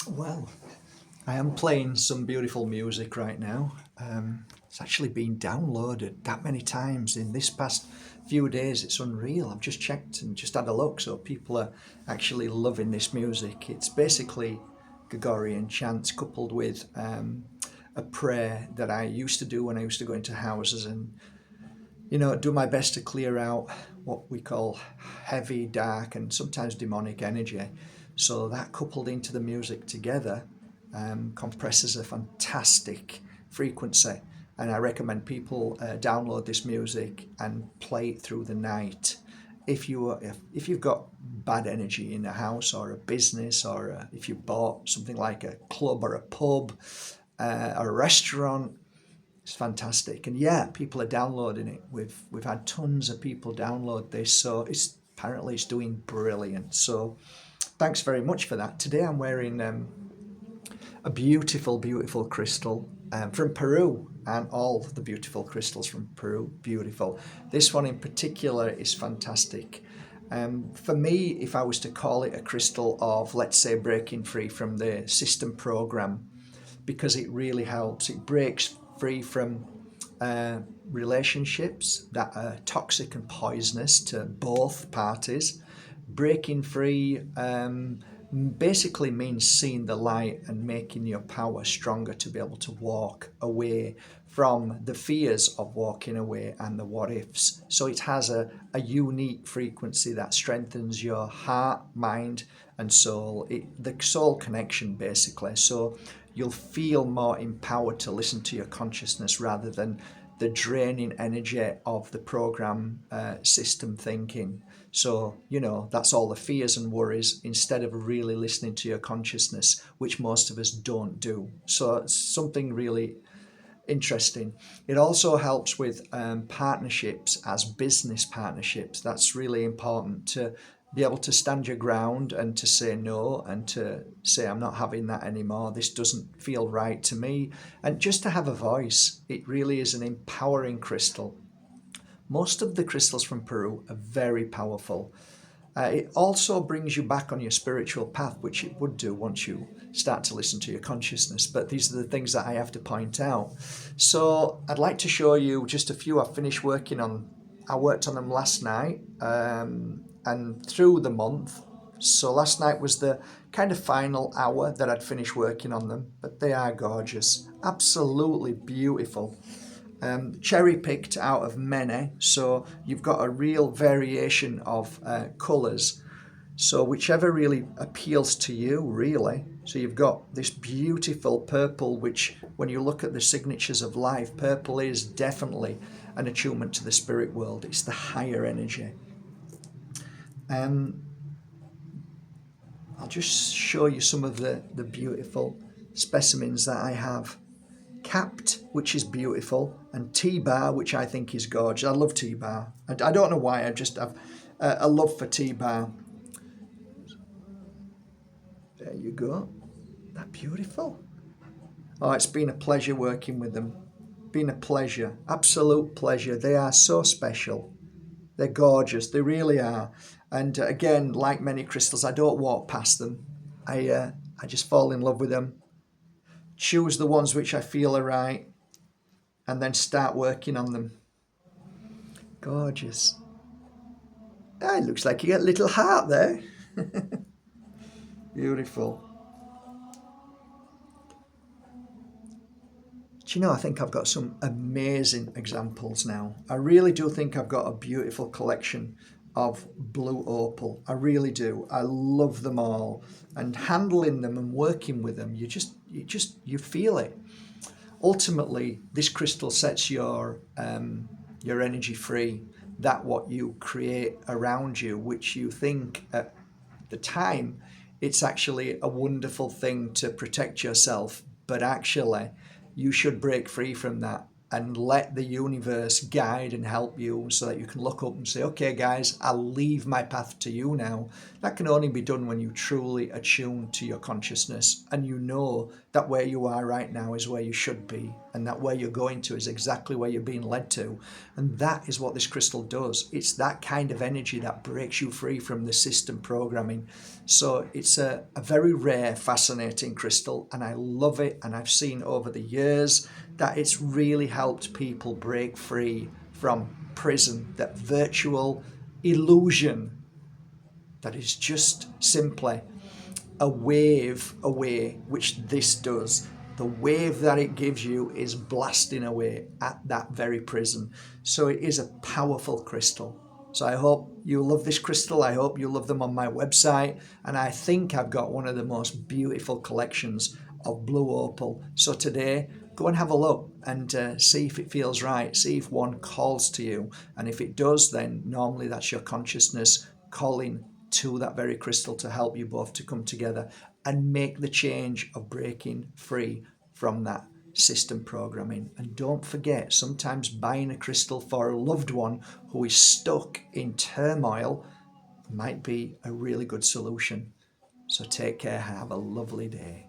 Well, I am playing some beautiful music right now. It's actually been downloaded that many times in this past few days. It's unreal. I've just checked and just had a look, so people are actually loving this music. It's basically Gregorian chants coupled with a prayer that I used to do when I used to go into houses and do my best to clear out what we call heavy, dark, and sometimes demonic energy. So that coupled into the music together compresses a fantastic frequency. And I recommend people download this music and play it through the night. If you've got bad energy in a house or a business, or if you bought something like a club or a pub, or a restaurant, it's fantastic, and yeah, people are downloading it. We've had tons of people download this, so it's doing brilliant. So thanks very much for that. Today I'm wearing a beautiful crystal from Peru, and all the beautiful crystals from Peru, beautiful. This one in particular is fantastic. For me, if I was to call it a crystal of, let's say, breaking free from the system program, because it really helps. It breaks free from relationships that are toxic and poisonous to both parties. Breaking free basically means seeing the light and making your power stronger to be able to walk away from the fears of walking away and the what ifs. So it has a unique frequency that strengthens your heart, mind, and soul. The soul connection, basically. So you'll feel more empowered to listen to your consciousness rather than the draining energy of the program system thinking. So, that's all the fears and worries instead of really listening to your consciousness, which most of us don't do. So, it's something really interesting. It also helps with partnerships as business partnerships. That's really important to be able to stand your ground and to say no and to say, I'm not having that anymore. This doesn't feel right to me. And just to have a voice. It really is an empowering crystal. Most of the crystals from Peru are very powerful. It also brings you back on your spiritual path, which it would do once you start to listen to your consciousness. But these are the things that I have to point out. So I'd like to show you just a few I've finished working on. I worked on them last night and through the month. So last night was the kind of final hour that I'd finished working on them. But they are gorgeous, absolutely beautiful. Cherry picked out of many, so you've got a real variation of colours. So whichever really appeals to you, really. So you've got this beautiful purple, which when you look at the signatures of life, purple is definitely an attunement to the spirit world. It's the higher energy. Um, I'll just show you some of the beautiful specimens that I have. Capped, which is beautiful, and T-bar, which I think is gorgeous. I love T-bar. I don't know why, I just have a love for T-bar. There you go. That beautiful. Oh, it's been a pleasure working with them. Been a pleasure, absolute pleasure. They are so special. They're gorgeous. They really are. And again, like many crystals, I don't walk past them. I just fall in love with them. Choose the ones which I feel are right, and then start working on them. Gorgeous. Ah, it looks like you got a little heart there. Beautiful. Do you know, I think I've got some amazing examples now. I really do think I've got a beautiful collection of blue opal. I really do. I love them all. And handling them and working with them, you feel it. Ultimately, this crystal sets your energy free. That what you create around you, which you think at the time, it's actually a wonderful thing to protect yourself, but actually, you should break free from that. and let the universe guide and help you so that you can look up and say, okay, guys, I'll leave my path to you now. That can only be done when you truly attune to your consciousness and you know that where you are right now is where you should be, and that where you're going to is exactly where you're being led to. And that is what this crystal does. It's that kind of energy that breaks you free from the system programming. So it's a very rare, fascinating crystal, and I love it. And I've seen over the years that it's really helped people break free from prison, that virtual illusion that is just simply a wave away, which this does. The wave that it gives you is blasting away at that very prison. So it is a powerful crystal. So I hope you love this crystal. I hope you love them on my website. And I think I've got one of the most beautiful collections of blue opal. So today, go and have a look and see if it feels right. See if one calls to you. And if it does, then normally that's your consciousness calling to that very crystal to help you both to come together and make the change of breaking free from that system programming. And don't forget, sometimes buying a crystal for a loved one who is stuck in turmoil might be a really good solution. So take care, have a lovely day.